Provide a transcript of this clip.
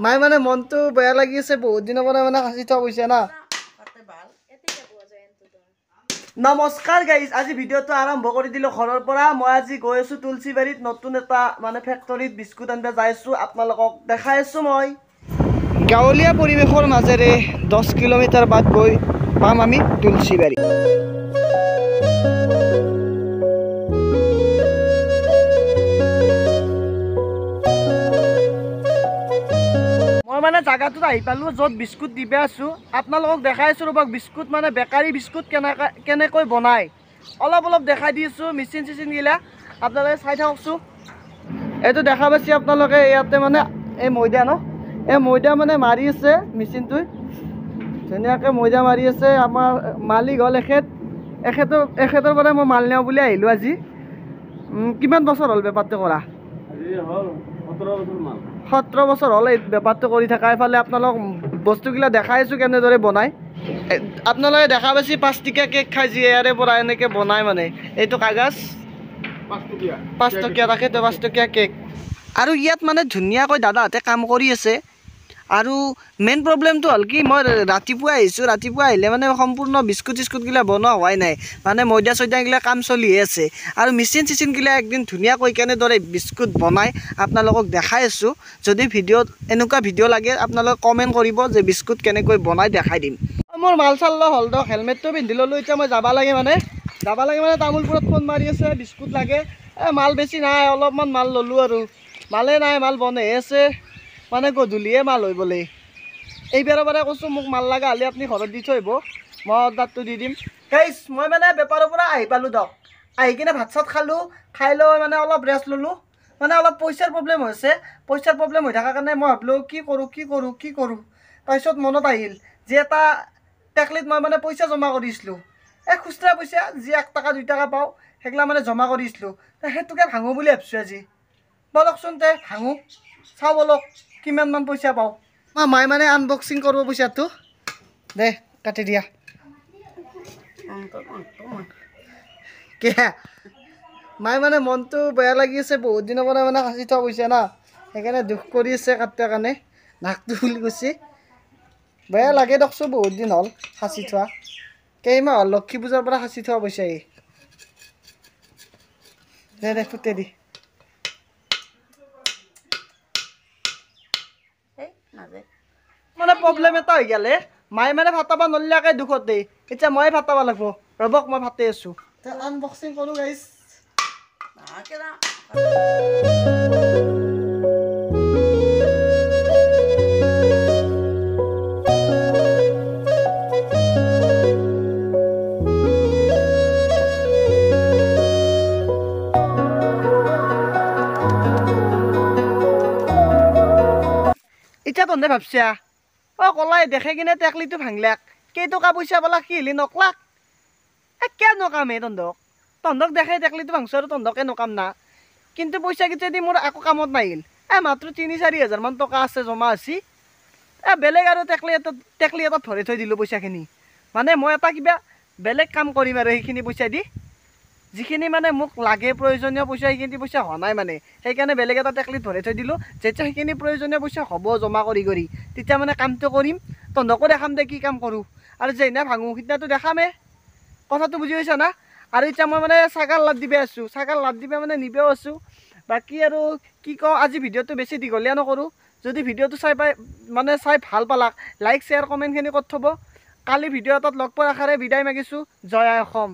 মাই মানে মনটো বেয়া লাগি আছে বহুত দিনৰ পৰা মানে সাঁচি থোৱা পইচা না নমস্কাৰ গাইজ আজি ভিডিঅ'টো আৰম্ভ কৰি দিলোঁ ঘৰৰ পৰা মই আজি গৈ আছোঁ তুলসীবাৰীত নতুন এটা মানে ফেক্টৰীত বিস্কুট আনিব যাই আছোঁ আপোনালোকক দেখাই আছোঁ মই গাঁৱলীয়া পৰিৱেশৰ মাজেৰে 10 কিলোমিটাৰ বাট গৈ পাম আমি তুলসীবাৰী মানে জায়গাটোত আহি পালোঁ য'ত বিস্কুট দিব আছোঁ আপোনালোকক দেখাই আছোঁ ৰ'বা বিস্কুট মানে বেকাৰী বিস্কুট কেনেকৈ বনায় অলপ দেখাই দি আছোঁ মেচিন চিচিনগিলা আপোনালোকে চাই থাককচোন এইটো দেখা পাইছে আপোনালোকে ইয়াতে মানে এই ময়দা ন এই ময়দা মানে মাৰি আছে মেচিনটোৱে ধুনীয়াকৈ ময়দা মাৰি আছে আমাৰ মালিক হ'ল এখেতৰ পৰা মই মাল নিওঁ বুলি আহিলোঁ আজি কিমান বছৰ হ'ল বেপাৰটো কৰা 17 বছৰ হ'ল এই বেপাৰটো কৰি থকা এইফালে আপোনালোক বস্তুগিলা দেখাই আছোঁ কেনেদৰে বনায় আপোনালোকে দেখা পাইছে 5 টকীয়া কেক খাই যি ইয়াৰে পৰা এনেকৈ বনায় মানে এইটো কাগজ 5 টকীয়া তাকেতো 5 টকীয়া কেক আৰু ইয়াত মানে ধুনীয়াকৈ দাদাহঁতে কাম কৰি আছে আৰু মেইন প্ৰব্লেমটো হ'ল কি মই ৰাতিপুৱা আহিছোঁ ৰাতিপুৱা আহিলে মানে সম্পূৰ্ণ বিস্কুট চিস্কুটগিলা বনোৱা হোৱাই নাই মানে ময়দা চয়দাগিলা কাম চলিহে আছে আৰু মেচিন চিচিনগিলা একদিন ধুনীয়াকৈ কেনেদৰে বিস্কুট বনাই আপোনালোকক দেখাই আছোঁ যদি ভিডিঅ'ত এনেকুৱা ভিডিঅ' লাগে আপোনালোকে কমেণ্ট কৰিব যে বিস্কুট কেনেকৈ বনাই দেখাই দিম মোৰ মাল চাল হ'ল দক হেলমেটটো পিন্ধি ল'লোঁ এতিয়া মই যাব লাগে মানে তামোলপুৰত ফোন মাৰি আছে বিস্কুট লাগে মাল বেছি নাই অলপমান মাল ল'লোঁ আৰু মালে নাই মাল বনহে আছে মানে গধূলিয়ে মাল হৈ বোলে এইবাৰৰ পৰা কৈছোঁ মোক মাল লগা হ'লে আপুনি ঘৰত দি থৈ আহিব মই অৰ্ডাৰটো দি দিম গাইজ মই মানে বেপাৰৰ পৰা আহি পালোঁ দক আহি কিনে ভাত চাত খালোঁ খাই লৈ মানে অলপ ৰেষ্ট ল'লোঁ মানে অলপ পইচাৰ প্ৰব্লেম হৈছে পইচাৰ প্ৰব্লেম হৈ থকাৰ কাৰণে মই ভাবিলোঁ কি কৰোঁ তাৰপিছত মনত আহিল যে এটা টেকলিত মই মানে পইচা জমা কৰিছিলোঁ এই খুচুৰা পইচা যি 1 টকা 2 টকা পাওঁ সেইগিলা মানে জমা কৰিছিলোঁ সেইটোকে ভাঙো বুলি ভাবিছোঁ আজি বলকচোন তে ভাঙো চাওঁ বলক কিমানমান পইচা পাওঁ মাই মানে আনবক্সিং কৰিব পইচাটো দে কাটি দিয়া কি মাই মানে মনটো বেয়া লাগি আছে বহুত দিনৰ পৰা মানে সাঁচি থোৱা পইচা না সেইকাৰণে দুখ কৰি আছে কাটাৰ কাৰণে নাকটো ফুলি গৈছে বেয়া লাগে দকচোন বহুত দিন হ'ল সাঁচি থোৱা কেইমাহ হ'ল লক্ষী পূজাৰ পৰা সাঁচি থোৱা পইচা দে ফুটে দি মানে প্ৰব্লেম এটা হৈ গ'লে মায়ে মানে ফাটাব নলিয়াকৈ দুখত দেই এতিয়া ময়ে ফাটাব লাগিব ৰ'বক মই ফাটি আছোঁ আনবক্সিং কৰোঁ গাইজ এতিয়া তহঁতে ভাবছা কলাই দেখে কিনে টেকলিটো ভাঙলাক কেইটকা পইচা পালাক কি হলি নকলাক কিয় নকামে তহঁতক দেখে টেকলিটো ভাংছো আৰু তহঁতকে নকাম না কিন্তু পইচা কেইটা দি মোৰ একো কামত নাহিল মাত্ৰ 3-4 হাজাৰমান টকা আছে জমা আছে বেলেগ আৰু টেকলি এটা ধৰি থৈ দিলোঁ পইচাখিনি মানে মই এটা কিবা বেলেগ কাম কৰিম আৰু সেইখিনি পইচা দি যিখিনি মানে মোক লাগে প্ৰয়োজনীয় পইচা সেইখিনি পইচা হোৱা নাই মানে সেইকাৰণে বেলেগ এটা টেকলিত ধৰি থৈ দিলোঁ যেতিয়া সেইখিনি প্ৰয়োজনীয় পইচা হ'ব জমা কৰি তেতিয়া মানে কামটো কৰিম তহঁতকো দেখাম দে কি কাম কৰোঁ আৰু যেইনা ভাঙো সিদিনাটো দেখামে কথাটো বুজি পাইছা না আৰু এতিয়া মই মানে ছাগাল লাদ দিবা আছোঁ ছাগাল লাদ দিবা মানে নিবেও আছোঁ বাকী আৰু কি কওঁ আজি ভিডিঅ'টো বেছি দীঘলীয়া নকৰোঁ যদি ভিডিঅ'টো চাই ভাল পালাক লাইক শ্বেয়াৰ কমেণ্টখিনি কৰি থ'ব কালি ভিডিঅ' এটাত লগ পোৱাৰ আশাৰে বিদায় মাগিছোঁ জয় আই অসম।